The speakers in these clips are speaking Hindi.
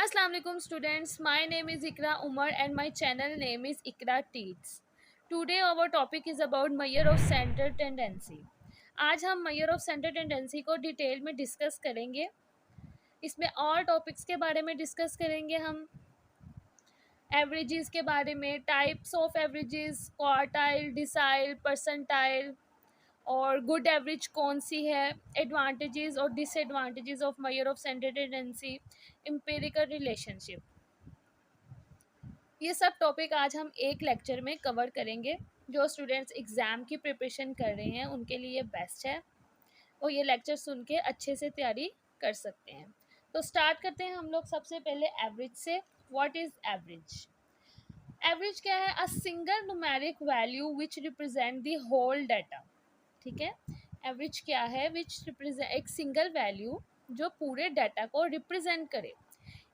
Assalamu alaikum students, my name is Ikra Umar and my channel name is Ikra Teach. Today our topic is about measure of center tendency. आज हम measure of center tendency को डिटेल में डिस्कस करेंगे. इसमें और टॉपिक्स के बारे में डिस्कस करेंगे हम. एवरेजेस के बारे में, types of averages, quartile, decile, percentile और गुड एवरेज कौन सी है, एडवांटेजेस और disadvantages of measure of center tendency, empirical relationship, ये सब टॉपिक आज हम एक लेक्चर में कवर करेंगे. जो स्टूडेंट्स एग्ज़ाम की प्रिपरेशन कर रहे हैं उनके लिए बेस्ट है और ये लेक्चर सुन के अच्छे से तैयारी कर सकते हैं. तो स्टार्ट करते हैं हम लोग सबसे पहले एवरेज से. What is average? एवरेज क्या है? A single numeric value which represent the whole data. ठीक है, एवरेज क्या है? विच रिप्रेजेंट, एक सिंगल वैल्यू जो पूरे डाटा को रिप्रेजेंट करे.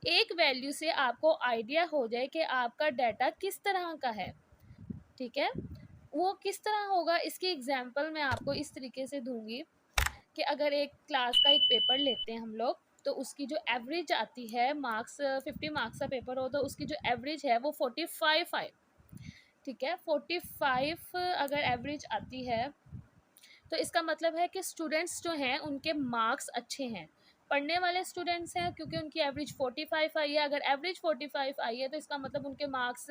एक वैल्यू से आपको आइडिया हो जाए कि आपका डाटा किस तरह का है. ठीक है, वो किस तरह होगा इसकी एग्जांपल मैं आपको इस तरीके से दूंगी कि अगर एक क्लास का एक पेपर लेते हैं हम लोग, तो उसकी जो एवरेज आती है, मार्क्स 50 मार्क्स का पेपर हो तो उसकी जो एवरेज है वो 45 आए. ठीक है, 45 अगर एवरेज आती है तो इसका मतलब है कि स्टूडेंट्स जो हैं उनके मार्क्स अच्छे हैं, पढ़ने वाले स्टूडेंट्स हैं, क्योंकि उनकी एवरेज 45 आई है. अगर एवरेज 45 आई है तो इसका मतलब उनके मार्क्स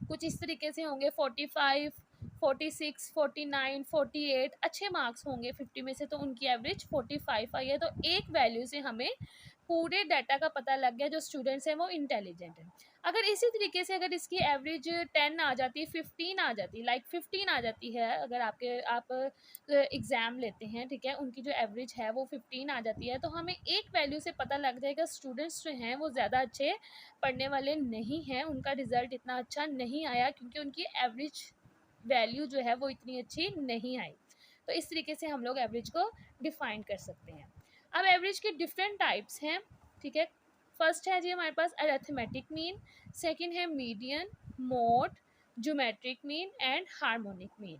कुछ इस तरीके से होंगे, 45, 46, 49, 48 अच्छे मार्क्स होंगे 50 में से, तो उनकी एवरेज 45 आई है. तो एक वैल्यू से हमें पूरे डाटा का पता लग गया जो स्टूडेंट्स हैं वो इंटेलिजेंट हैं. अगर इसी तरीके से अगर इसकी एवरेज 10 आ जाती, 15 आ जाती, लाइक 15 आ जाती है, अगर आप एग्ज़ाम लेते हैं, ठीक है, उनकी जो एवरेज है वो 15 आ जाती है, तो हमें एक वैल्यू से पता लग जाएगा स्टूडेंट्स जो हैं वो ज़्यादा अच्छे पढ़ने वाले नहीं हैं, उनका रिज़ल्ट इतना अच्छा नहीं आया क्योंकि उनकी एवरेज वैल्यू जो है वो इतनी अच्छी नहीं आई. तो इस तरीके से हम लोग एवरेज को डिफ़ाइन कर सकते हैं. अब एवरेज के डिफरेंट टाइप्स हैं. ठीक है, फर्स्ट है जी हमारे पास अरिथमेटिक मीन, सेकंड है median, mode, geometric mean and harmonic mean.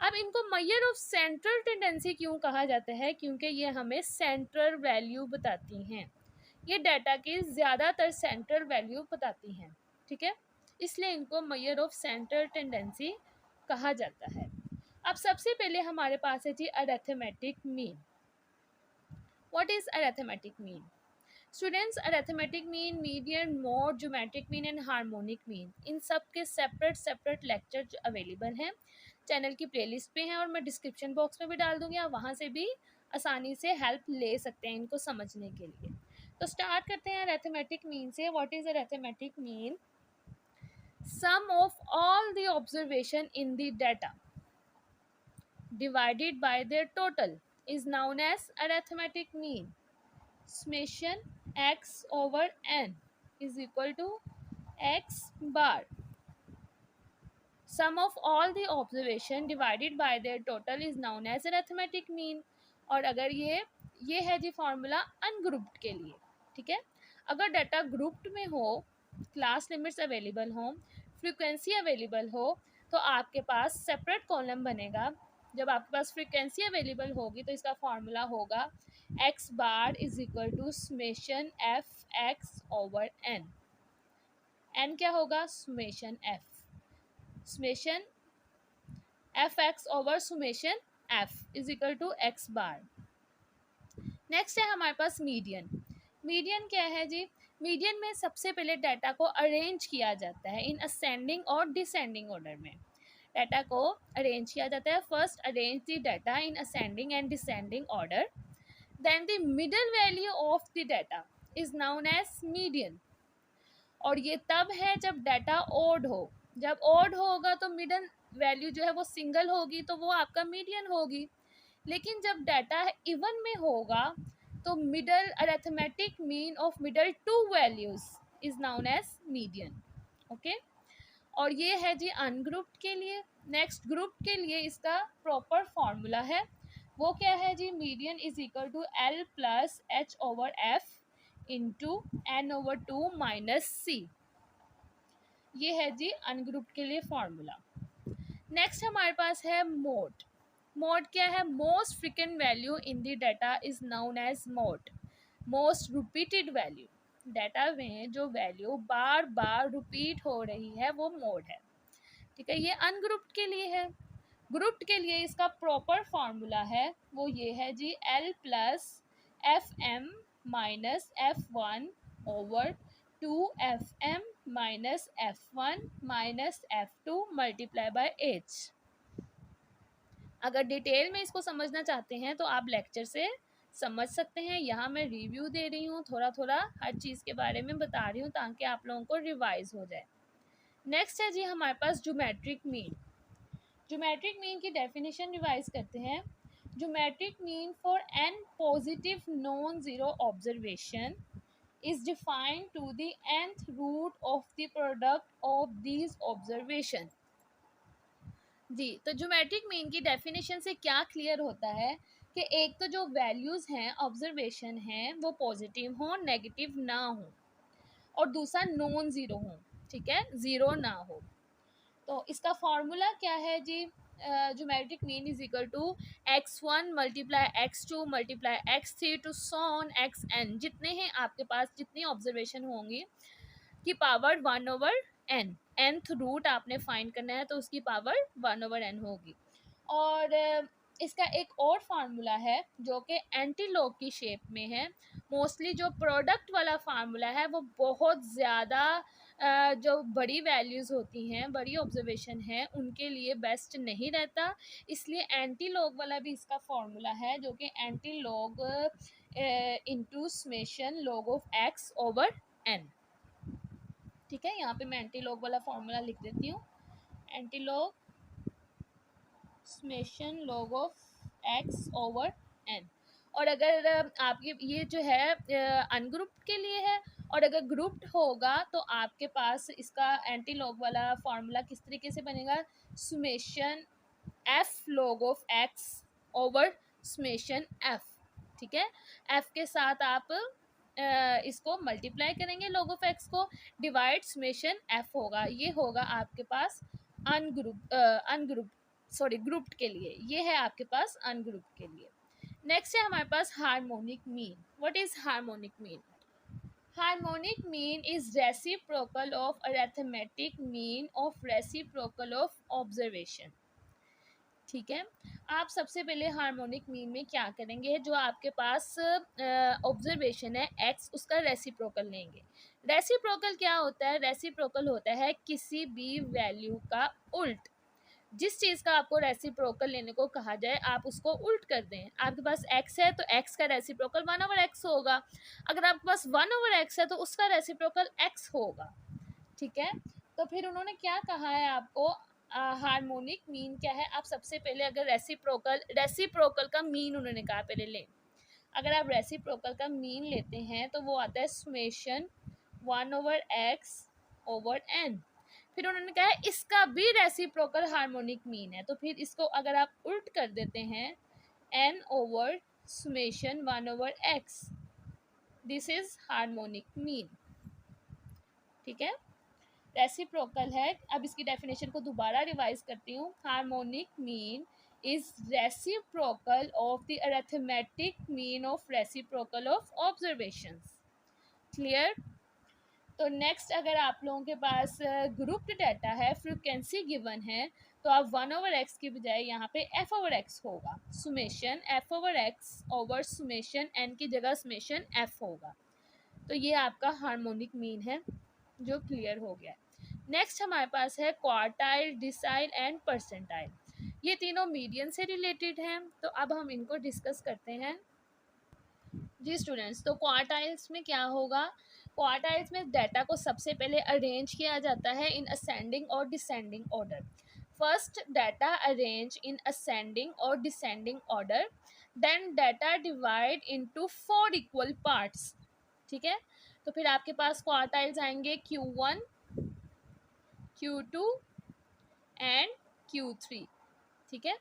अब इनको मेजर ऑफ सेंट्रल टेंडेंसी क्यों कहा जाता है? क्योंकि ये हमें सेंट्रल वैल्यू बताती हैं, ये डाटा की ज़्यादातर सेंट्रल वैल्यू बताती हैं. ठीक है, इसलिए इनको मेजर ऑफ सेंट्रल टेंडेंसी कहा जाता है. अब सबसे पहले हमारे पास है जी arithmetic mean. What is arithmetic mean? Students, arithmetic mean, median, mode, geometric mean and harmonic mean, इन सब के सेपरेट लेक्चर अवेलेबल हैं, चैनल की प्लेलिस्ट पे हैं और मैं डिस्क्रिप्शन बॉक्स में भी डाल दूँगी, आप वहाँ से भी आसानी से हेल्प ले सकते हैं इनको समझने के लिए. तो स्टार्ट करते हैं अरिथमेटिक मीन से. What is arithmetic mean? Sum of all the observation in the data divided by their total is known as arithmetic mean. Summation x over n is equal to x bar. Sum of all the observation divided by their total is known as arithmetic mean. और अगर ये है जी फॉर्मूला अनग्रुप्ड के लिए. ठीक है, अगर डाटा ग्रुप्ड में हो, क्लास लिमिट्स अवेलेबल हो, फ्रीक्वेंसी अवेलेबल हो, तो आपके पास सेपरेट कॉलम बनेगा. जब आपके पास फ्रीक्वेंसी अवेलेबल होगी तो इसका फॉर्मूला होगा x bar is equal to summation f x over n. N क्या होगा? Summation f, summation f x over summation f is equal to x bar. Next है हमारे पास मीडियन. मीडियन क्या है जी? मीडियन में सबसे पहले डाटा को अरेंज किया जाता है इन असेंडिंग और डिसेंडिंग ऑर्डर में. डाटा को अरेंज किया जाता है. First arrange the data in ascending and descending order, then the middle value of the data is known as median. और ये तब है जब डाटा ओड हो. जब ओड होगा तो मिडल वैल्यू जो है वो सिंगल होगी, तो वो आपका मीडियन होगी. लेकिन जब डाटा इवन में होगा तो middle arithmetic mean of middle two values is known as median. Okay, और ये है जी अनग्रुप्ड के लिए. नेक्स्ट ग्रुप के लिए इसका प्रॉपर फॉर्मूला है, वो क्या है जी? Median is equal to L plus h over f into n over two minus c. ये है जी अनग्रुप्ड के लिए फॉर्मूला. नेक्स्ट हमारे पास है मोड. मोड क्या है? Most frequent value in the data is known as mode, most repeated value. Data में जो वैल्यू बार बार रिपीट हो रही है वो मोड है, ठीक है। ये अनग्रुप्ड के लिए है। ग्रुप्ड के लिए इसका प्रॉपर फॉर्मूला है वो ये है जी, L plus f m minus F1 over 2FM minus F1 minus F2 multiply by H। अगर डिटेल में इसको समझना चाहते हैं तो आप लेक्चर से समझ सकते हैं। यहाँ मैं रिव्यू दे रही हूँ, थोड़ा थोड़ा हर चीज़ के बारे में बता रही हूँ ताकि आप लोगों को रिवाइज हो जाए। नेक्स्ट है जी हमारे पास ज्योमेट्रिक मीन। ज्योमेट्रिक मीन की डेफिनेशन रिवाइज करते हैं। Geometric mean for n positive non zero observation is defined to the nth root of the product of these observation। जी, तो ज्योमेट्रिक मीन की डेफिनेशन से क्या क्लियर होता है कि एक तो जो वैल्यूज हैं ऑब्जर्वेशन हैं वो पॉजिटिव हो, नेगेटिव ना हो, और दूसरा नॉन ज़ीरो हो, ठीक है, ज़ीरो ना हो। तो इसका फॉर्मूला क्या है जी, geometric mean is equal to x1 multiply x2 multiply x3 to so on xn, जितने हैं आपके पास, जितनी ऑब्जर्वेशन होंगी की पावर 1/n, nth रूट आपने फाइंड करना है तो उसकी पावर 1/n होगी। और इसका एक और फार्मूला है जो कि एंटी लॉग की शेप में है। मोस्टली जो प्रोडक्ट वाला फार्मूला है वो बहुत ज़्यादा जो बड़ी वैल्यूज़ होती हैं, बड़ी ऑब्जर्वेशन है, उनके लिए बेस्ट नहीं रहता, इसलिए एंटी लॉग वाला भी इसका फार्मूला है जो कि anti log into summation log of x over n, ठीक है। यहाँ पे मैं एंटी लॉग वाला फार्मूला लिख देती हूँ, anti log summation log of x over n। और अगर आपके ये जो है अनग्रुप्ड के लिए है, और अगर ग्रुप्ड होगा तो आपके पास इसका एंटी लॉग वाला फार्मूला किस तरीके से बनेगा, summation f log of x over summation f, ठीक है। f के साथ आप इसको मल्टीप्लाई करेंगे लॉग ऑफ x को, डिवाइड सुमेशन f होगा, ये होगा आपके पास ग्रुप्ड के लिए, ये है आपके पास अनग्रुप्ड के लिए। नेक्स्ट है हमारे पास harmonic mean. What is harmonic mean? Harmonic mean is reciprocal of arithmetic mean of reciprocal of observation, ठीक है। आप सबसे पहले हार्मोनिक मीन में क्या करेंगे, जो आपके पास ऑब्जर्वेशन है x, उसका रेसिप्रोकल लेंगे। रेसिप्रोकल क्या होता है? रेसिप्रोकल होता है किसी भी वैल्यू का उल्ट। जिस चीज़ का आपको रेसिप्रोकल लेने को कहा जाए आप उसको उल्ट कर दें। आपके पास x है तो x का रेसिप्रोकल 1/x होगा, अगर आपके पास 1/x है तो उसका रेसिप्रोकल x होगा, ठीक है। तो फिर उन्होंने क्या कहा है आपको, हार्मोनिक मीन क्या है? आप सबसे पहले अगर रेसिप्रोकल का मीन उन्होंने कहा पहले लें। अगर आप रेसिप्रोकल का मीन लेते हैं तो वो आता है समेशन 1/x ओवर n। फिर उन्होंने कहा इसका भी रेसिप्रोकल हार्मोनिक मीन है, तो फिर इसको अगर आप उल्ट कर देते हैं n over summation 1/x, this is harmonic mean, ठीक है। रेसिप्रोकल है। अब इसकी डेफिनेशन को दोबारा रिवाइज करती हूँ। Harmonic mean is reciprocal of the arithmetic mean of reciprocal of observations. Clear? तो नेक्स्ट, अगर आप लोगों के पास ग्रुप्ड डाटा है, फ्रीक्वेंसी गिवन है, तो आप 1/x की बजाय यहाँ पे f/x होगा, summation f/x over summation n की जगह सुमेशन f होगा। तो ये आपका हार्मोनिक मीन है जो क्लियर हो गया है। नेक्स्ट हमारे पास है क्वार्टाइल, डिसाइल एंड परसेंटाइल। ये तीनों मीडियन से रिलेटेड हैं, तो अब हम इनको डिस्कस करते हैं जी स्टूडेंट्स। तो क्वार्टाइल्स में क्या होगा? क्वार्टाइल्स में डाटा को सबसे पहले अरेंज किया जाता है इन असेंडिंग और descending order. First data arrange in ascending और descending order, then data divide into 4 equal parts, ठीक है। तो फिर आपके पास क्वार्टाइल्स आएंगे Q1, Q2 एंड Q3, ठीक है,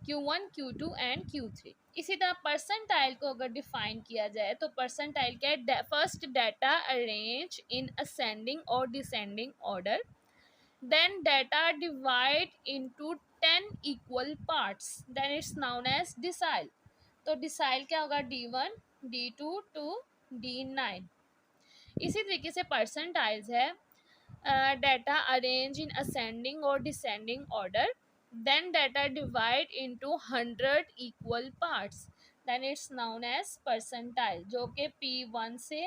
Q1, Q2 एंड Q3। इसी तरह परसेंटाइल को अगर डिफाइन किया जाए तो परसेंटाइल क्या है? First data arrange in ascending और descending order, then data divide into 10 equal parts, then it's known as decile. तो डिसाइल क्या होगा? D1, D2 to D9। इसी तरीके से परसेंटाइल्स है, data arranged in ascending or descending order, then data divide into 100 equal parts, then it's known as percentile, जो कि P1 से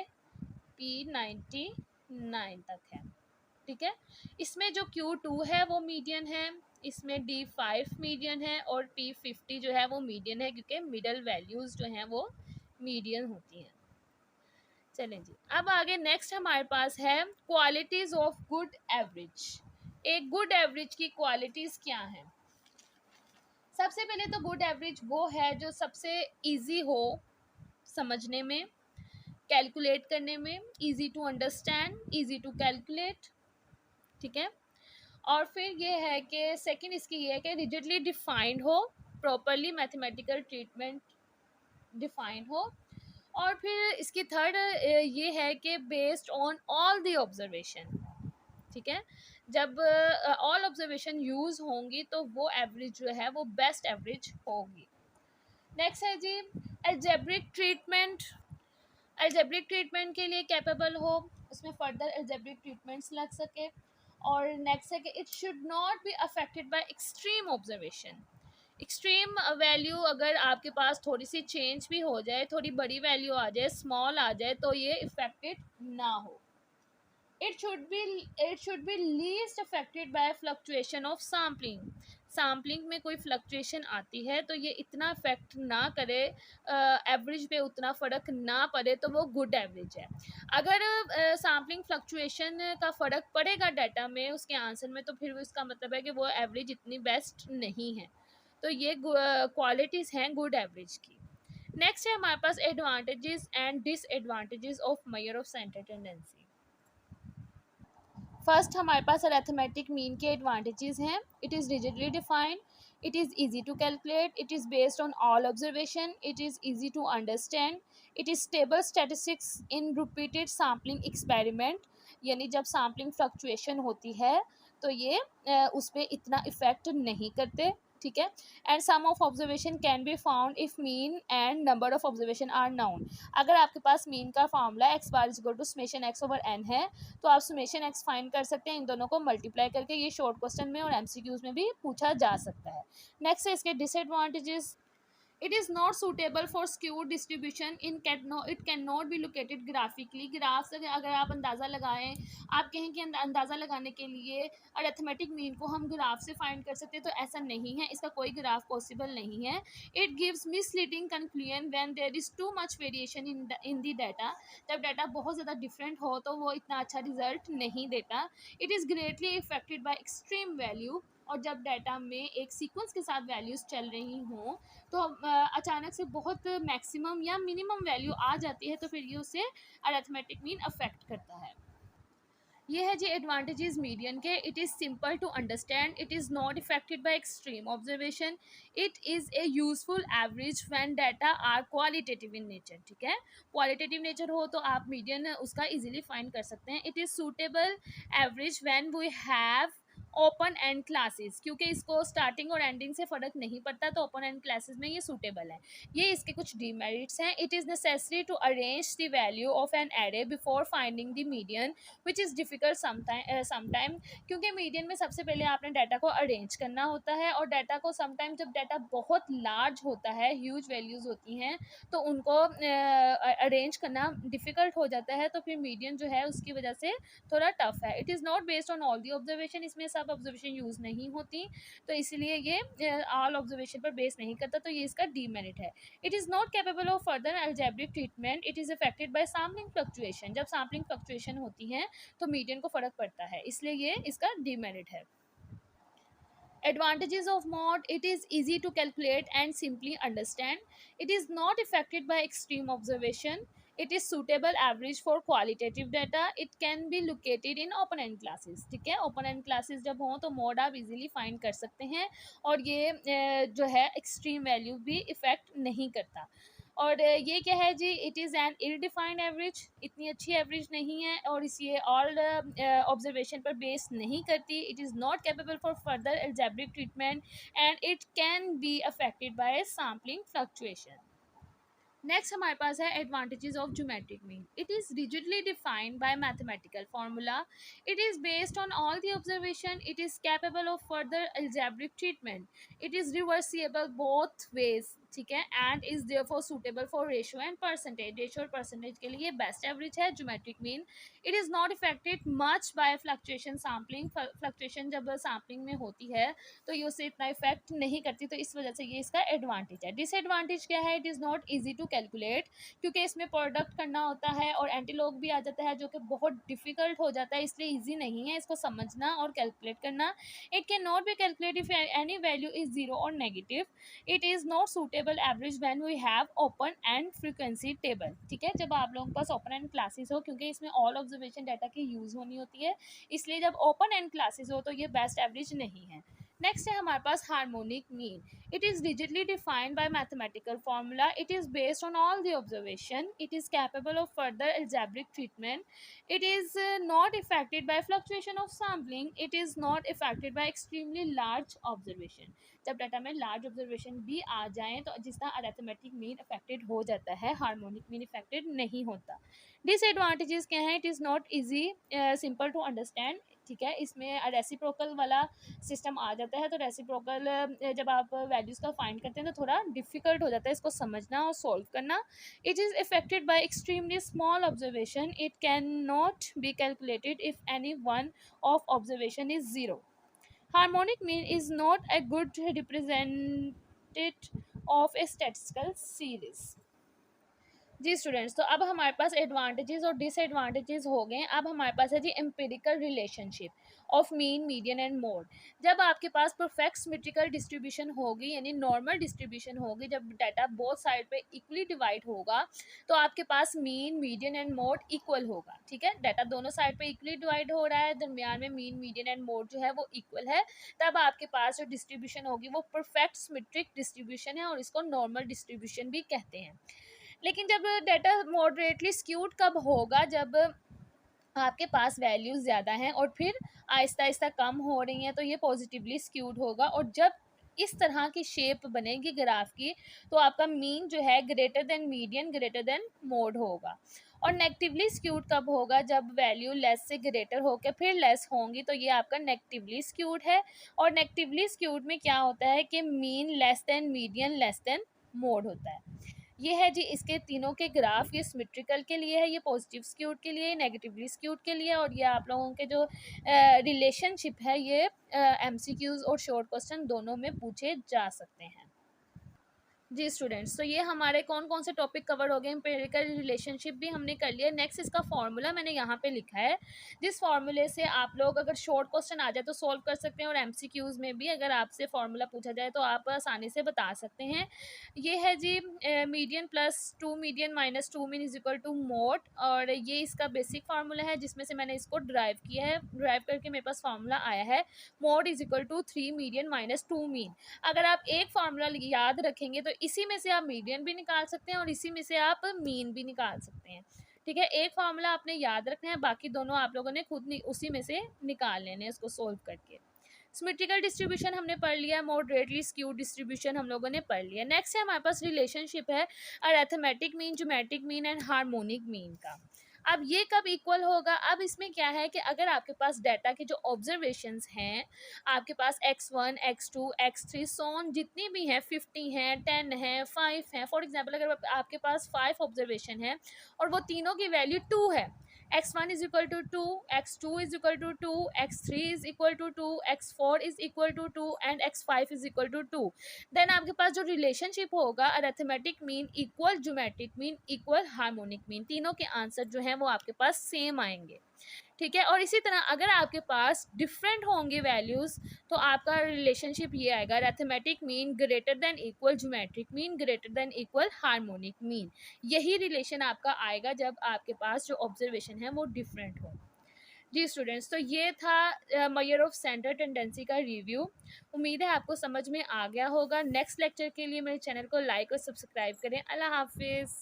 P99 तक है। ठीक है, इसमें जो Q2 है वो मीडियन है, इसमें D5 मीडियन है और P50 जो है वो मीडियन है, क्योंकि मिडल वैल्यूज जो हैं वो मीडियन होती हैं। चलें जी, अब आगे नेक्स्ट हमारे पास है क्वालिटीज ऑफ गुड एवरेज। एक गुड एवरेज की क्वालिटीज क्या हैं? सबसे पहले तो गुड एवरेज वो है जो सबसे इजी हो समझने में, कैलकुलेट करने में, easy to understand, easy to calculate. ठीक है, और फिर ये है कि सेकंड इसकी ये है कि रिजिडली डिफाइंड हो, प्रॉपरली मैथमेटिकल ट्रीटमेंट डिफाइन हो, और फिर इसकी थर्ड ये है कि based on all the observation. ठीक है, जब ऑल ऑब्जर्वेशन यूज होंगी तो वो एवरेज जो है वो बेस्ट एवरेज होगी। नेक्स्ट है जी अलजेब्रिक ट्रीटमेंट। अलजेब्रिक ट्रीटमेंट के लिए कैपेबल हो, उसमें फर्दर अलजेब्रिक ट्रीटमेंट्स लग सके। और नेक्स्ट है कि it should not be affected by extreme observation. Extreme value अगर आपके पास थोड़ी सी चेंज भी हो जाए, थोड़ी बड़ी वैल्यू आ जाए, स्मॉल आ जाए, तो ये इफेक्टेड ना हो। it should be least affected by fluctuation of sampling। Sampling में कोई फ्लक्चुएशन आती है तो ये इतना इफेक्ट ना करे, एवरेज पे उतना फ़र्क ना पड़े, तो वो गुड एवरेज है। अगर सैम्पलिंग फ्लक्चुएशन का फ़र्क पड़ेगा डाटा में, उसके आंसर में, तो फिर इसका मतलब है कि वो एवरेज इतनी बेस्ट नहीं है। तो ये क्वालिटीज़ हैं गुड एवरेज की। नेक्स्ट है हमारे पास advantages and disadvantages of measure of center tendency. First हमारे पास अरिथमेटिक मीन के एडवांटेजेस हैं। It is rigidly defined, it is easy to calculate, it is based on all observation, it is easy to understand, it is stable statistics in repeated sampling experiment. यानी जब सैम्पलिंग फ्लक्चुएशन होती है तो ये उस पर इतना इफेक्ट नहीं करते। ठीक है, and sum of observation can be found if mean and number of observation are known. अगर आपके पास मीन का formula x bar is equal to summation x over n है, तो आप समेशन एक्स फाइंड कर सकते हैं इन दोनों को मल्टीप्लाई करके। ये शॉर्ट क्वेश्चन में और एमसीक्यूज में भी पूछा जा सकता है। नेक्स्ट है इसके disadvantages. It is not suitable for skewed distribution, it cannot be located graphically। Graph से अगर आप अंदाज़ा लगाएं, आप कहें कि अंदाज़ा लगाने के लिए अरिथमेटिक मीन को हम ग्राफ से फाइंड कर सकते हैं, तो ऐसा नहीं है, इसका कोई ग्राफ पॉसिबल नहीं है। It gives misleading conclusion when there is too much variation in the data. जब डाटा बहुत ज़्यादा डिफरेंट हो तो वो इतना अच्छा रिजल्ट नहीं देता। It is greatly affected by extreme value. और जब डाटा में एक सीक्वेंस के साथ वैल्यूज़ चल रही हों तो अचानक से बहुत मैक्सिमम या मिनिमम वैल्यू आ जाती है, तो फिर ये उसे अरिथमेटिक मीन अफेक्ट करता है। ये है जी एडवांटेजेस मीडियन के। It is simple to understand, it is not affected by extreme observation, it is a useful average when data are qualitative in nature. ठीक है, क्वालिटेटिव नेचर हो तो आप मीडियन उसका इजीली फाइंड कर सकते हैं। It is suitable average when we have open end classes, क्योंकि इसको स्टार्टिंग और एंडिंग से फ़र्क नहीं पड़ता, तो ओपन एंड क्लासेस में ये सूटेबल है। ये इसके कुछ डीमेरिट्स हैं। It is necessary to arrange the value of an array before finding the median which is difficult sometime. क्योंकि मीडियन में सबसे पहले आपने डाटा को अरेंज करना होता है, और डाटा को समटाइम जब डाटा बहुत लार्ज होता है, ह्यूज वैल्यूज़ होती हैं, तो उनको अरेंज करना डिफ़िकल्ट हो जाता है, तो फिर मीडियन जो है उसकी वजह से थोड़ा टफ है। It is not based on all the observation, इसमें सब ऑब्जर्वेशन यूज़ नहीं होती, तो इसलिए ये ऑल ऑब्जर्वेशन पर बेस नहीं करता, तो ये इसका डीमेरिट है। It is not capable of further algebraic treatment, it is affected bye sampling fluctuation. जब सैम्पलिंग फ्लक्चुएशन होती हैं तो मीडियन को फ़र्क पड़ता है, इसलिए ये इसका डीमेरिट है। Advantages of mod: it is easy to calculate and simply understand, it is not affected by extreme observation, it is suitable average for qualitative data, it can be located in open end classes। ठीक है, ओपन एंड क्लासेस जब हों तो मोड आप इजीली फाइंड कर सकते हैं, और ये जो है एक्सट्रीम वैल्यू भी इफ़ेक्ट नहीं करता। और ये क्या है जी, it is an ill defined average, इतनी अच्छी एवरेज नहीं है, और इस ये ऑल ऑब्जर्वेशन पर बेस नहीं करती। It is not capable for further algebraic treatment, and it can be affected by sampling fluctuation. Next हमारे पास है advantages of geometric mean. It is rigidly defined by mathematical formula. It is based on all the observation. It is capable of further algebraic treatment. It is reversible both ways, ठीक है, and is therefore suitable for ratio and percentage. Ratio और परसेंटेज के लिए बेस्ट एवरेज है geometric mean. It is not affected much by fluctuation sampling. Fluctuation जब सैम्पलिंग में होती है तो ये उससे इतना इफेक्ट नहीं करती, तो इस वजह से ये इसका एडवांटेज है. डिसएडवांटेज क्या है? It is not easy to calculate, क्योंकि इसमें प्रोडक्ट करना होता है और एंटीलॉग भी आ जाता है जो कि बहुत डिफिकल्ट हो जाता है, इसलिए ईजी नहीं है इसको समझना और कैलकुलेट करना. It can not be calculate if any value is zero और negative. It is not suitable average when we have open end frequency table, ठीक है, जब आप लोगों के पास ओपन एंड क्लासेस हो, क्योंकि इसमें ऑल ऑब्जर्वेशन डाटा की यूज़ होनी होती है, इसलिए जब ओपन एंड क्लासेस हो तो ये बेस्ट एवरेज नहीं है. नेक्स्ट है हमारे पास harmonic mean. It is rigidly defined by mathematical formula. It is based on all the observation. It is capable of further algebraic treatment. It is not affected by fluctuation of sampling. It is not affected by extremely large observation. जब डाटा में लार्ज ऑब्जर्वेशन भी आ जाएँ तो जिस तरह अरिथमेटिक मीन अफेक्टेड हो जाता है, हार्मोनिक मीन अफेक्टेड नहीं होता. डिसएडवांटेजेस क्या हैं? It is not easy simple to understand, ठीक है, इसमें रेसिप्रोकल वाला सिस्टम आ जाता है, तो रेसिप्रोकल जब आप वैल्यूज़ का फाइंड करते हैं तो थोड़ा डिफिकल्ट हो जाता है इसको समझना और सॉल्व करना. It is affected by extremely small observation. It can not be calculated if any one of observation is zero. Harmonic mean is not a good representative of a statistical series. जी स्टूडेंट्स, तो अब हमारे पास एडवांटेजेस और डिसएडवांटेजेस हो गए. अब हमारे पास है जी empirical relationship of mean, median and mode. जब आपके पास परफेक्ट सिमेट्रिकल डिस्ट्रीब्यूशन होगी, यानी नॉर्मल डिस्ट्रीब्यूशन होगी, जब डाटा बोथ साइड पे इक्वली डिवाइड होगा, तो आपके पास mean, median and mode equal होगा, ठीक है. डाटा दोनों साइड पे इक्वली डिवाइड हो रहा है, दरमियान में मीन, मीडियन एंड मोड जो है वो इक्वल है, तब आपके पास जो डिस्ट्रीब्यूशन होगी वो परफेक्ट सिमेट्रिक डिस्ट्रीब्यूशन है और इसको नॉर्मल डिस्ट्रीब्यूशन भी कहते हैं. लेकिन जब डाटा मॉडरेटली स्क्यूड कब होगा? जब आपके पास वैल्यूज़ ज़्यादा हैं और फिर आहिस्ता आहिस्ता कम हो रही हैं, तो ये पॉजिटिवली स्क्यूड होगा. और जब इस तरह की शेप बनेगी ग्राफ की, तो आपका मीन जो है greater than median, greater than mode होगा. और नेगेटिवली स्क्यूड कब होगा? जब वैल्यू लेस से ग्रेटर होकर फिर लेस होंगी, तो ये आपका नेगेटिवली स्क्यूड है. और नेगेटिवली स्क्यूड में क्या होता है कि mean less than median less than mode होता है. ये है जी इसके तीनों के ग्राफ. ये सिमेट्रिकल के लिए है, ये पॉजिटिव स्क्यूड के लिए, नेगेटिवली स्क्यूड के लिए, और ये आप लोगों के जो रिलेशनशिप है ये एमसीक्यूज और शॉर्ट क्वेश्चन दोनों में पूछे जा सकते हैं. जी स्टूडेंट्स, तो ये हमारे कौन कौन से टॉपिक कवर हो गए. एम्पिरिकल रिलेशनशिप भी हमने कर लिया. नेक्स्ट इसका फार्मूला मैंने यहाँ पे लिखा है, जिस फार्मूले से आप लोग अगर शॉर्ट क्वेश्चन आ जाए तो सॉल्व कर सकते हैं, और एमसीक्यूज में भी अगर आपसे फार्मूला पूछा जाए तो आप आसानी से बता सकते हैं. ये है जी median plus two median minus two mean is equal to mode, और ये इसका बेसिक फार्मूला है जिसमें से मैंने इसको ड्राइव किया है. ड्राइव करके मेरे पास फार्मूला आया है mode is equal to three median minus two mean. अगर आप एक फार्मूला याद रखेंगे तो इसी में से आप मीडियन भी निकाल सकते हैं और इसी में से आप मीन भी निकाल सकते हैं, ठीक है. एक फार्मूला आपने याद रखना है, बाकी दोनों आप लोगों ने खुद उसी में से निकाल लेने हैं उसको सोल्व करके. सिमेट्रिकल डिस्ट्रीब्यूशन हमने पढ़ लिया, मॉडरेटली स्क्यूड डिस्ट्रीब्यूशन हम लोगों ने पढ़ लिया. नेक्स्ट है हमारे पास रिलेशनशिप है arithmetic mean, geometric mean and harmonic mean का. अब ये कब इक्वल होगा? अब इसमें क्या है कि अगर आपके पास डाटा के जो ऑब्जर्वेशंस हैं, आपके पास x1 x2 x3 सोन जितनी भी हैं, 50 हैं, 10 हैं, 5 हैं, फॉर एग्जांपल अगर आपके पास 5 ऑब्जर्वेशन है और वो तीनों की वैल्यू 2 है, x1 is equal to 2, x2 is equal to 2, x3 is equal to 2, x4 is equal to 2 and x5 is equal to 2, then आपके पास जो रिलेशनशिप होगा arithmetic mean equal geometric mean equal harmonic mean, तीनों के आंसर जो हैं वो आपके पास सेम आएंगे, ठीक है. और इसी तरह अगर आपके पास डिफरेंट होंगे वैल्यूज़ तो आपका रिलेशनशिप ये आएगा arithmetic mean greater than equal geometric mean greater than equal harmonic mean. यही रिलेशन आपका आएगा जब आपके पास जो ऑब्जर्वेशन है वो डिफरेंट हो. जी स्टूडेंट्स, तो ये था मेजर ऑफ सेंटर टेंडेंसी का रिव्यू. उम्मीद है आपको समझ में आ गया होगा. नेक्स्ट लेक्चर के लिए मेरे चैनल को लाइक और सब्सक्राइब करें. अल्लाह हाफिज़.